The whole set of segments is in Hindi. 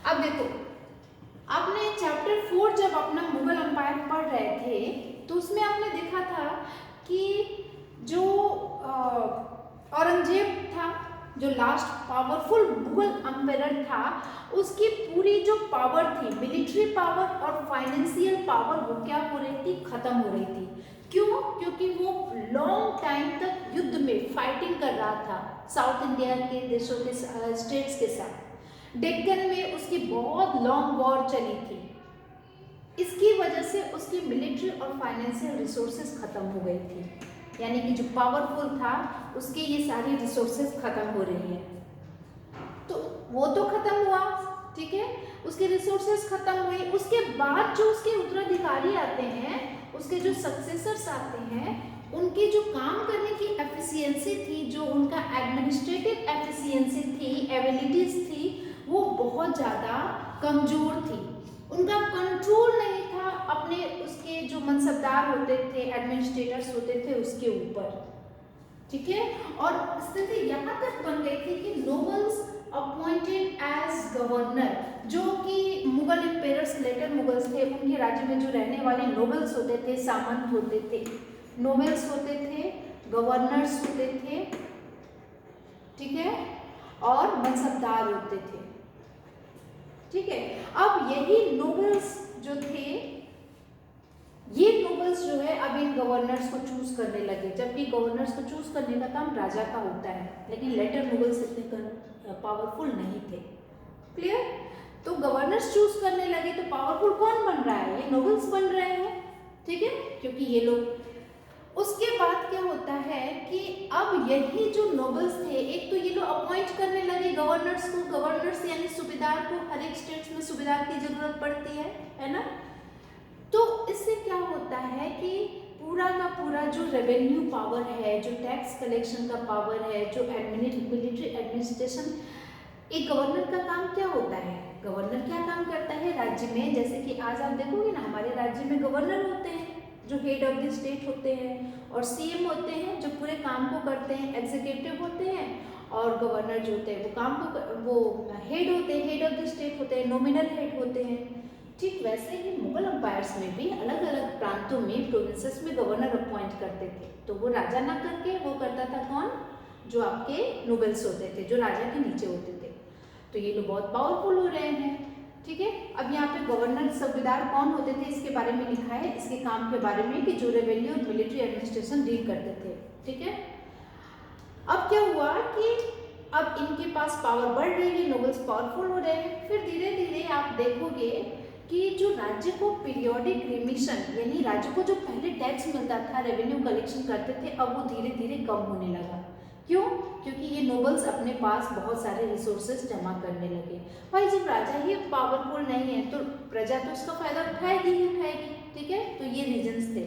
अब देखो, आपने चैप्टर 4 जब अपना मुगल एम्पायर पढ़ रहे थे तो उसमें आपने देखा था कि जो औरंगजेब था, जो लास्ट पावरफुल मुगल एम्पायर था, उसकी पूरी जो पावर थी, मिलिट्री पावर और फाइनेंशियल पावर, वो क्या हो रही थी, खत्म हो रही थी। क्यों? क्योंकि वो लॉन्ग टाइम तक युद्ध में फाइटिंग कर रहा था साउथ इंडिया के देशों के स्टेट्स के साथ। डेक्कन में उसकी बहुत लॉन्ग वॉर चली थी। इसकी वजह से उसकी मिलिट्री और फाइनेंशियल रिसोर्सेज खत्म हो गई थी, यानी कि जो पावरफुल था उसके ये सारी रिसोर्सेज खत्म हो रही है। तो वो तो खत्म हुआ, ठीक है, उसके रिसोर्सेज खत्म हुए। उसके बाद जो उसके उत्तराधिकारी आते हैं, उसके जो सक्सेसर्स आते हैं, उनकी जो काम करने की एफिशिएंसी थी, जो उनका एडमिनिस्ट्रेटिव एफिशिएंसी थी, एबिलिटीज थी, वो बहुत ज़्यादा कमज़ोर थी। उनका कंट्रोल नहीं था अपने उसके जो मनसबदार होते थे, एडमिनिस्ट्रेटर्स होते थे, उसके ऊपर, ठीक है। और स्थिति यहाँ तक बन गई थी कि नोबल्स अपॉइंटेड एज गवर्नर, जो कि मुगल एम्पायर्स, लेटर मुगल्स थे, उनके राज्य में जो रहने वाले नोबल्स होते थे, सामंत होते थे, नोबल्स होते थे, गवर्नर्स होते थे, ठीक है, और मनसबदार होते थे, ठीक है। अब यही नोबल्स जो थे, ये नोबल्स जो है अब इन गवर्नर्स को चूज करने लगे, जबकि गवर्नर्स को चूज करने का काम राजा का होता है, लेकिन लेटर मुगल्स इतने पावरफुल नहीं थे। क्लियर? तो गवर्नर्स चूज करने लगे तो पावरफुल कौन बन रहा है? ये नोबल्स बन रहे हैं, ठीक है, क्योंकि ये लोग। उसके बाद क्या होता है कि अब यही जो नोबल्स थे, एक तो ये लोग अपॉइंट करने लगे गवर्नर्स को, गवर्नर्स यानी सूबेदार को, हर एक स्टेट्स में सूबेदार की जरूरत पड़ती है ना। तो इससे क्या होता है कि पूरा का पूरा जो रेवेन्यू पावर है, जो टैक्स कलेक्शन का पावर है, जो मिलिट्री एडमिनिस्ट्रेशन, एक गवर्नर का काम क्या होता है? गवर्नर क्या काम करता है राज्य में? जैसे कि आज आप देखोगे ना, हमारे राज्य में गवर्नर होते हैं जो हेड ऑफ द स्टेट होते हैं, और सीएम होते हैं जो पूरे काम को करते हैं, एग्जीक्यूटिव होते हैं, और गवर्नर जो होते हैं वो काम को वो हेड होते हैं, हेड ऑफ द स्टेट होते हैं, नॉमिनल हेड होते हैं। ठीक वैसे ही मुगल एम्पायर्स में भी अलग अलग प्रांतों में, प्रोविंसेस में गवर्नर अपॉइंट करते थे। तो वो राजा ना करके वो करता था कौन? जो आपके नोबल्स होते थे, जो राजा के नीचे होते थे। तो ये लोग बहुत पावरफुल हो रहे हैं, ठीक है। अब यहाँ पे गवर्नर सूबेदार कौन होते थे इसके बारे में लिखा है, इसके काम के बारे में, कि जो रेवेन्यू और मिलिट्री एडमिनिस्ट्रेशन डील करते थे, ठीक है। अब क्या हुआ कि अब इनके पास पावर बढ़ रही है, नोबल्स पावरफुल हो रहे हैं। फिर धीरे धीरे आप देखोगे कि जो राज्य को पीरियोडिक रिमिशन, यानी राज्य को जो पहले टैक्स मिलता था, रेवेन्यू कलेक्शन करते थे, अब वो धीरे धीरे कम होने लगा। क्यों? क्योंकि ये नोबल्स अपने पास बहुत सारे रिसोर्सेज जमा करने लगे। भाई जब राजा ही पावरफुल नहीं है तो प्रजा तो उसका फायदा उठाएगी ही उठाएगी, ठीक है। तो ये रीजंस थे।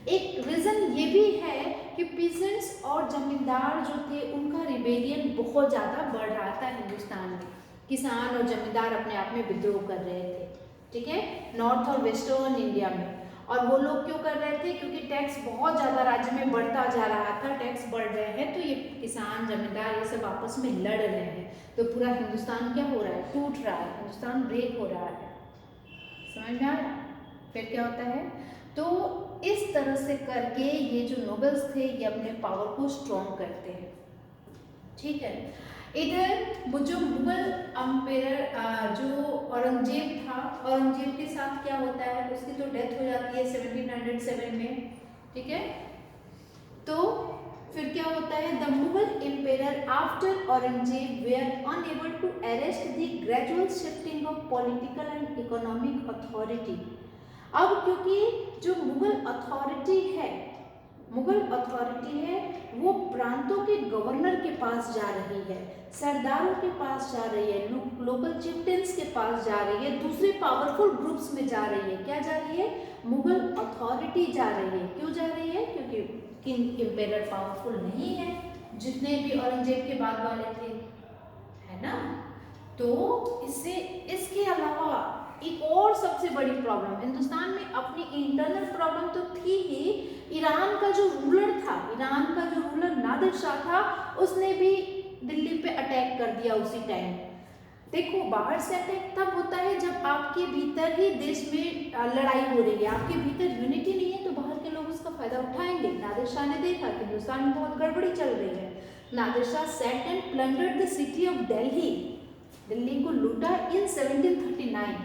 एक रीजन ये भी है कि पीसेंट्स और जमींदार जो थे उनका रिबेलियन बहुत ज़्यादा बढ़ रहा था हिंदुस्तान में। किसान और जमींदार अपने आप में विद्रोह कर रहे थे, ठीक है, नॉर्थ और वेस्टर्न इंडिया में। और वो लोग क्यों कर रहे थे? क्योंकि टैक्स बहुत ज़्यादा राज्य में बढ़ता जा रहा था, टैक्स बढ़ रहे हैं, तो ये किसान जमींदार ये सब आपस में लड़ रहे हैं। तो पूरा हिंदुस्तान क्या हो रहा है? टूट रहा है, हिंदुस्तान ब्रेक हो रहा है। समझ में आया? फिर क्या होता है? तो इस तरह से करके ये जो नोबल्स थे ये अपने पावर को स्ट्रॉन्ग करते हैं, ठीक है। इधर जो मुगल अम्पायर जो औरंगजेब था, औरंगजेब के साथ क्या होता है? उसकी तो डेथ हो जाती है 1707 में, ठीक है। तो फिर क्या होता है? The Mughal empire after Aurangzeb were unable to arrest the gradual shifting of political and economic authority. अब क्योंकि जो मुगल अथॉरिटी है, वो प्रांतों के गवर्नर के पास जा रही है, सरदारों के पास जा रही है, लोकल चिफ्टेंस के पास जा रही है, दूसरे पावरफुल ग्रुप्स में जा रही है। क्या जा रही है? मुगल अथॉरिटी जा रही है। क्यों जा रही है? क्योंकि किंग एम्पायर पावरफुल नहीं है, जितने भी औरंगजेब के बाद वाले थे, है ना। तो इसके अलावा एक और सबसे बड़ी प्रॉब्लम हिंदुस्तान में, अपनी इंटरनल प्रॉब्लम तो थी ही, ईरान का जो रूलर था, ईरान का जो रूलर नादिर शाह था, उसने भी दिल्ली पे अटैक कर दिया उसी टाइम। देखो बाहर से अटैक तब होता आपके भीतर ही देश में लड़ाई हो रही है, आपके भीतर यूनिटी नहीं है, तो बाहर के लोग उसका फायदा उठाएंगे। नादिर शाह ने देखा कि हिंदुस्तान में बहुत गड़बड़ी चल रही है। Nadir Shah set and plundered the city of Delhi, Delhi को लूटा इन 1739,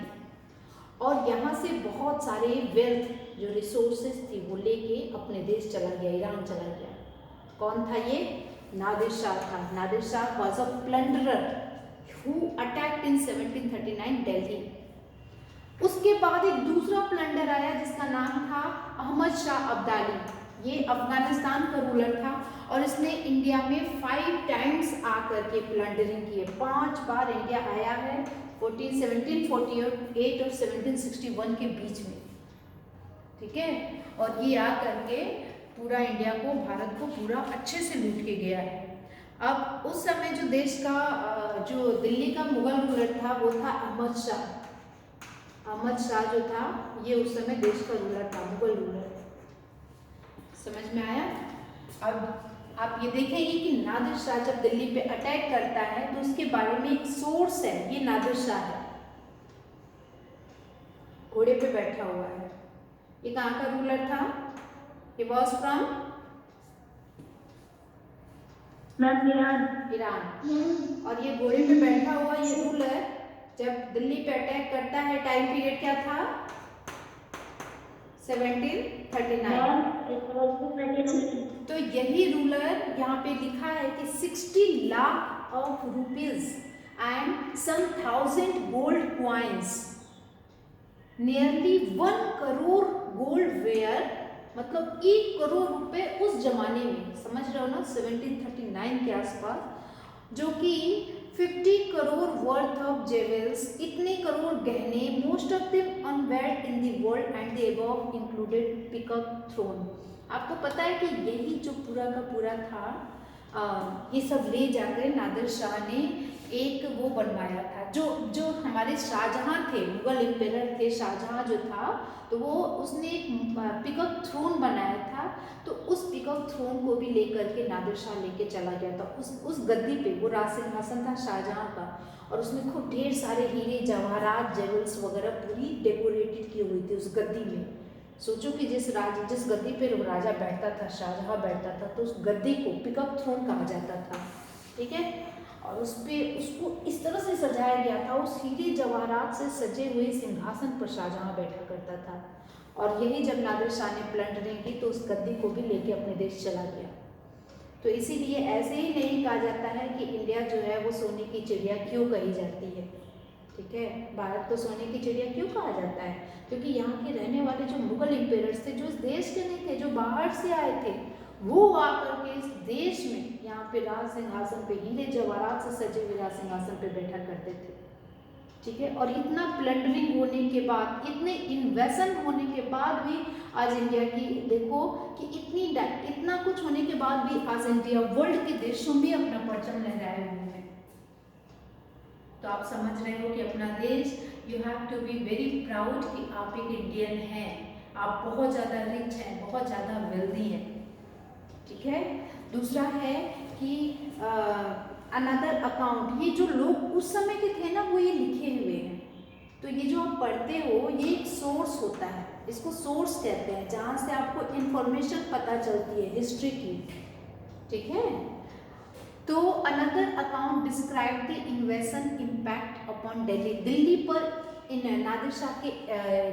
और यहाँ से बहुत सारे वेल्थ जो रिसोर्सेज थी वो लेके अपने देश चला गया, ईरान चला गया। कौन था ये? नादिर शाह था। Nadir Shah was a plunderer who attacked in 1739 Delhi. उसके बाद एक दूसरा प्लंडर आया जिसका नाम था अहमद शाह अब्दाली। ये अफगानिस्तान का रूलर था और इसने इंडिया में 5 टाइम्स आकर के प्लंडरिंग की है। 5 बार इंडिया आया है, 1748 और 1761 के बीच में, ठीक है। और ये आकर के पूरा इंडिया को, भारत को पूरा अच्छे से लूट के गया है। अब उस समय जो देश का जो दिल्ली का मुगल रूलर था वो था अहमद शाह। अहमद शाह जो था ये उस समय देश का रूलर था, मुगल रूलर। समझ में आया? अब आप ये देखेंगे कि नादिर शाह जब दिल्ली पे अटैक करता है तो उसके बारे में एक सोर्स है, ये नादिर शाह है, घोड़े पे बैठा हुआ है। ये कहाँ का रूलर था? He was from Iran. और ये घोड़े पे बैठा हुआ ये रूलर जब दिल्ली पे अटैक करता है, टाइम पीरियड क्या था? 1739। तो यही रूलर यहाँ पे लिखा है कि 60 lakh of rupees and some 1000 gold coins, nearly 1 crore gold were, मतलब 1 करोड़ रुपए उस जमाने में, समझ रहे हो ना, 1739 के आसपास, जो कि 50 करोड़ वर्थ ऑफ जेवल्स, इतने करोड़ गहने, most of them unaware in the world and the above included peacock throne. आपको पता है कि यही जो पूरा का पूरा था, ये सब ले जाकर नादिर शाह ने एक वो बनवाया था, जो हमारे शाहजहां थे, मुगल एम्परर थे शाहजहां जो था, तो वो उसने एक पीकॉक थ्रोन बनाया था। तो उस पीकॉक थ्रोन को भी लेकर के नादिर शाह लेके चला गया था उस गद्दी पे। वो राज सिंहासन था शाहजहां का, और उसमें खूब ढेर सारे हीरे जवाहरात जेवल्स वगैरह पूरी डेकोरेटेड की हुई थी उस गद्दी में। सोचो कि जिस गद्दी पे राजा बैठता था, शाहजहां बैठता था, तो उस गद्दी को पीकॉक थ्रोन कहा जाता था, ठीक है। और उसको इस तरह से सजाया गया था, उस हीरे जवाहरात से सजे हुए सिंहासन पर शाहजहां बैठा करता था। और यही जब नादिर शाह ने प्लंडरिंग की तो उस गद्दी को भी लेके अपने देश चला गया। तो इसीलिए ऐसे ही नहीं कहा जाता है कि इंडिया जो है वो सोने की चिड़िया क्यों कही जाती है, ठीक है। भारत को सोने की चिड़िया क्यों कहा जाता है? क्योंकि यहाँ के रहने वाले जो मुगल एम्पायर्स थे, जो इस देश के नहीं थे, जो बाहर से आए थे, वो आकर के इस देश में यहाँ पे राज सिंहासन पे, हीरे जवाहरात से सजे हुए राज सिंहासन पे बैठा करते थे, ठीक है। और इतना प्लंडरिंग होने के बाद, इतने इन्वेशन होने के बाद भी आज इंडिया की देखो कि इतना कुछ होने के बाद भी आज इंडिया वर्ल्ड के देशों में अपना परचम लहराए हुए हैं। तो आप समझ रहे हो कि अपना देश, you have to be very proud कि आप एक इंडियन हैं, आप बहुत ज़्यादा रिच हैं, बहुत ज़्यादा वेल्दी हैं, ठीक है। दूसरा है कि अनदर अकाउंट, ये जो लोग उस समय के थे ना वो ये लिखे हुए हैं। तो ये जो आप पढ़ते हो ये एक सोर्स होता है, इसको सोर्स कहते हैं, जहाँ से आपको इंफॉर्मेशन पता चलती है हिस्ट्री की, ठीक है। तो another account describe the इन्वेशन impact upon Delhi, Delhi पर नादिर शाह के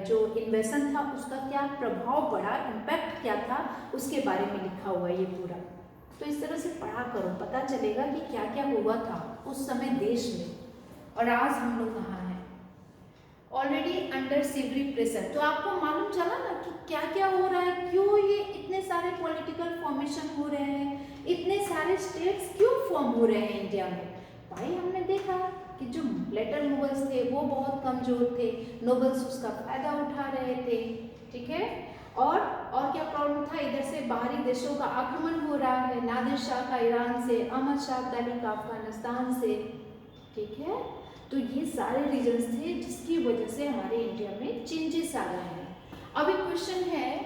जो इन्वेशन था उसका क्या प्रभाव पड़ा, इम्पैक्ट क्या था, उसके बारे में लिखा हुआ है ये पूरा। तो इस तरह से पढ़ा करो, पता चलेगा कि क्या क्या हुआ था उस समय देश में, और आज हम लोग कहाँ हैं, ऑलरेडी अंडर सिविल प्रेशर। तो आपको मालूम चला ना कि क्या क्या हो रहा है, क्यों ये इतने सारे पॉलिटिकल फॉर्मेशन हो रहे हैं, इतने सारे स्टेट्स क्यों फॉर्म हो रहे हैं इंडिया में। भाई हमने देखा कि जो लेटर मुगल्स थे वो बहुत कमजोर थे, नोबल्स उसका फायदा उठा रहे थे, ठीक है। और क्या प्रॉब्लम था, इधर से बाहरी देशों का आक्रमण हो रहा है, नादिर शाह का ईरान से, अहमद शाह अब्दाली का अफगानिस्तान से, ठीक है। तो ये सारे रीजन्स थे जिसकी वजह से हमारे इंडिया में चेंजेस आ रहे हैं। अब एक क्वेश्चन है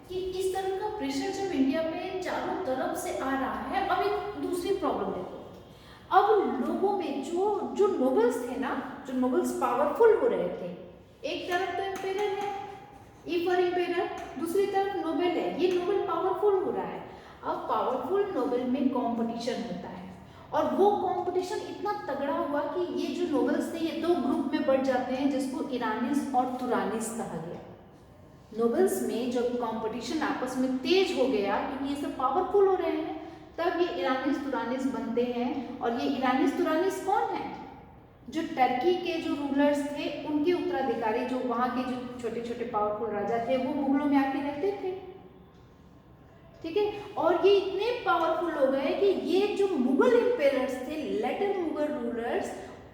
कि इस तरह का प्रेशर जब इंडिया में चारों तरफ से आ रहा है, अब एक दूसरी प्रॉब्लम देखो, अब लोगों में जो नोबल्स थे ना, जो नोबल्स पावरफुल हो रहे थे, एक तरफ तो एम्पेरर है, ई फॉर एम्पेरर, दूसरी तरफ नोबेल है। ये नोबेल पावरफुल हो रहा है। अब पावरफुल नोबेल में कंपटीशन होता है और वो कंपटीशन इतना तगड़ा हुआ कि ये जो नोबेल्स थे ये दो ग्रुप में बढ़ जाते हैं, जिसको ईरानीज और तुरानीज कहा गया। नोबेल्स में जब कंपटीशन आपस में तेज हो गया क्योंकि ये सब पावरफुल हो रहे हैं, तब ये ईरानीज तुरानीज बनते हैं। और ये ईरानीज तुरानीज कौन है? जो टर्की के जो रूलर्स थे उनके उत्तराधिकारी, जो वहाँ के जो छोटे छोटे पावरफुल राजा थे वो मुगलों में आके रहते थे, ठीक है। और ये इतने पावरफुल हो गए कि ये जो मुगल एम्पेरर्स थे, लेटर मुगल रूलर्स,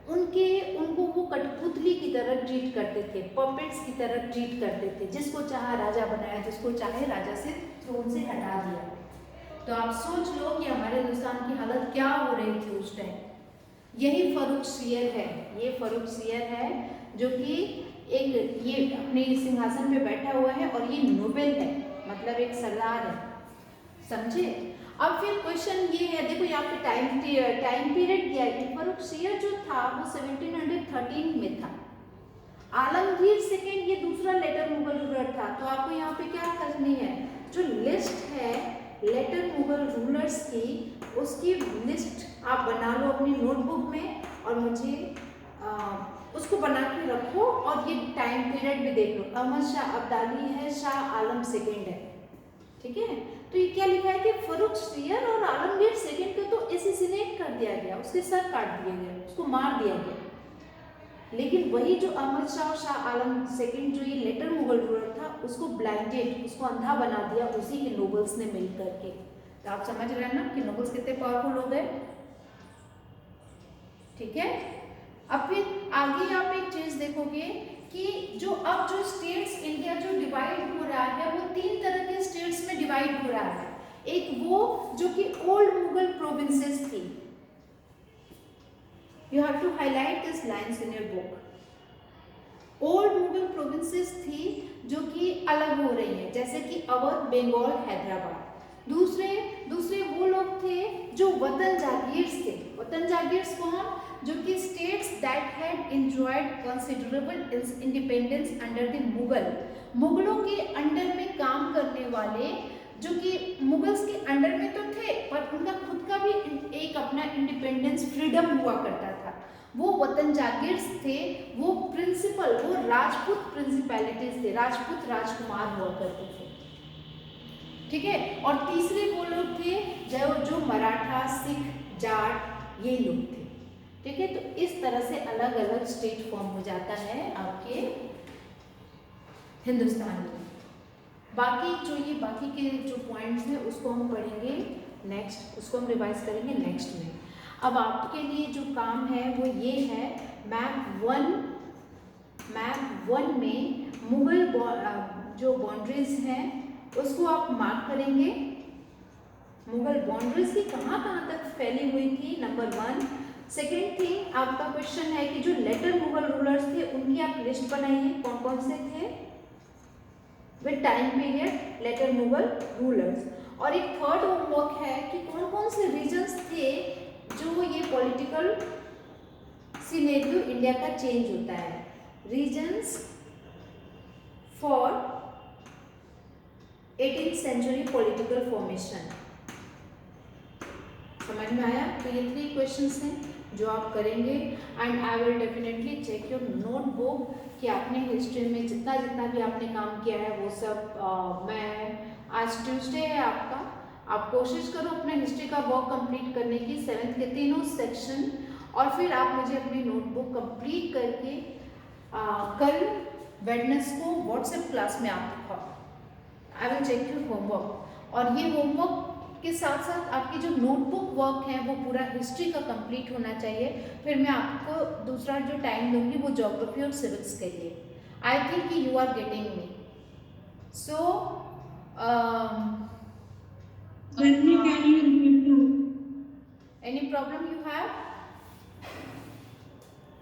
उनको वो कठपुतली की तरह ट्रीट करते थे, पपेट्स की तरह ट्रीट करते थे। जिसको चाहा राजा बनाया, जिसको चाहे राजा से थ्रोन से हटा दिया। तो आप सोच लो कि हमारे हिंदुस्तान की हालत क्या हो रही थी उस टाइम। यही फर्रुखसियर है, ये फर्रुखसियर है जो कि एक ये अपने सिंहासन पे बैठा हुआ है और ये नोबेल है, मतलब एक सरदार है, समझे। अब फिर क्वेश्चन ये है, देखो यहाँ पे टाइम पीरियड दिया है। फर्रुखसियर जो था वो 1713 में था। आलमगीर सेकेंड ये दूसरा लेटर मुगल रूलर था। तो आपको यहाँ पे क्या करनी है, जो लिस्ट है लेटर मुगल रूलर्स की, उसकी लिस्ट आप बना लो अपनी नोटबुक में और मुझे उसको बना के रखो। और ये टाइम पीरियड भी देख लो, अहमद शाह अब्दाली है, शाह आलम सेकेंड है, ठीक है। तो ये क्या लिखा है कि फर्रुखसियर और आलमगीर सेकेंड को तो एसिसिनेट कर दिया गया, उसके सर काट दिए गए, उसको मार दिया गया। लेकिन वही जो अहमद शाह और शाह आलम सेकेंड जो ये लेटर मुगल रूलर था, उसको ब्लाइंडेड, उसको अंधा बना दिया उसी के नोबल्स ने मिल करके। तो आप समझ रहे हैं ना कि नोबल्स कितने पावरफुल हो गए, ठीक है। अब फिर आगे आप एक चीज देखोगे कि जो अब जो स्टेट्स इंडिया जो डिवाइड हो रहा है वो तीन तरह के स्टेट्स में डिवाइड हो रहा है। एक वो जो कि ओल्ड मुगल प्रोविंसेस थी, you have to highlight this lines in your book. Old Mughal provinces थी जो कि अलग हो रही है, जैसे कि अवध, बंगाल, हैदराबाद। दूसरे वो लोग थे जो वतन जागीर्स थे। वतन जागीर्स कौन? जो कि states that had enjoyed considerable independence under the मुगलों के अंडर में काम करने वाले, जो कि मुगल्स के अंडर में तो थे पर उनका खुद का भी एक अपना इंडिपेंडेंस, फ्रीडम हुआ करता था। वो वतन जागीर्स थे, वो प्रिंसिपल, वो राजपूत प्रिंसिपैलिटीज थे, राजपूत राजकुमार हुआ करते थे, ठीक है। और तीसरे वो लोग थे जो मराठा, सिख, जाट, ये लोग थे, ठीक है। तो इस तरह से अलग अलग स्टेट फॉर्म हो जाता है आपके हिंदुस्तान में। बाकी के जो पॉइंट्स हैं उसको हम पढ़ेंगे नेक्स्ट, उसको हम रिवाइज करेंगे नेक्स्ट में। अब आपके लिए जो काम है वो ये है, मैप वन में मुगल जो बाउंड्रीज हैं उसको आप मार्क करेंगे। मुगल बाउंड्रीज की कहाँ तक फैली हुई थी, नंबर 1। सेकेंड थिंग, आपका क्वेश्चन है कि जो लेटर मुगल रूलर्स थे उनकी आप लिस्ट बनाइए, कौन कौन से थे with time period later Mughal rulers. और एक थर्ड होमवर्क है कि कौन कौन से रीजन्स थे जो ये पॉलिटिकल सिनेरियो इंडिया का चेंज होता है, reasons for 18th century political formation. समझ में आया? तो ये 3 क्वेश्चंस हैं जो आप करेंगे and I will definitely check your notebook कि आपने हिस्ट्री में जितना भी आपने काम किया है वो सब मैं आज ट्यूसडे है आपका, आप कोशिश करो अपने हिस्ट्री का वर्क कंप्लीट करने की, 7th के तीनों सेक्शन। और फिर आप मुझे अपनी नोटबुक कंप्लीट करके कल वेडनेसडे को व्हाट्सएप क्लास में आप दिखाओ। I will check your homework. और ये होमवर्क के साथ साथ आपकी जो नोटबुक वर्क है वो पूरा हिस्ट्री का कंप्लीट होना चाहिए। फिर मैं आपको दूसरा जो टाइम दूंगी वो ज्योग्राफी और सिविक्स के लिए। I think you are getting me. So any problem you have?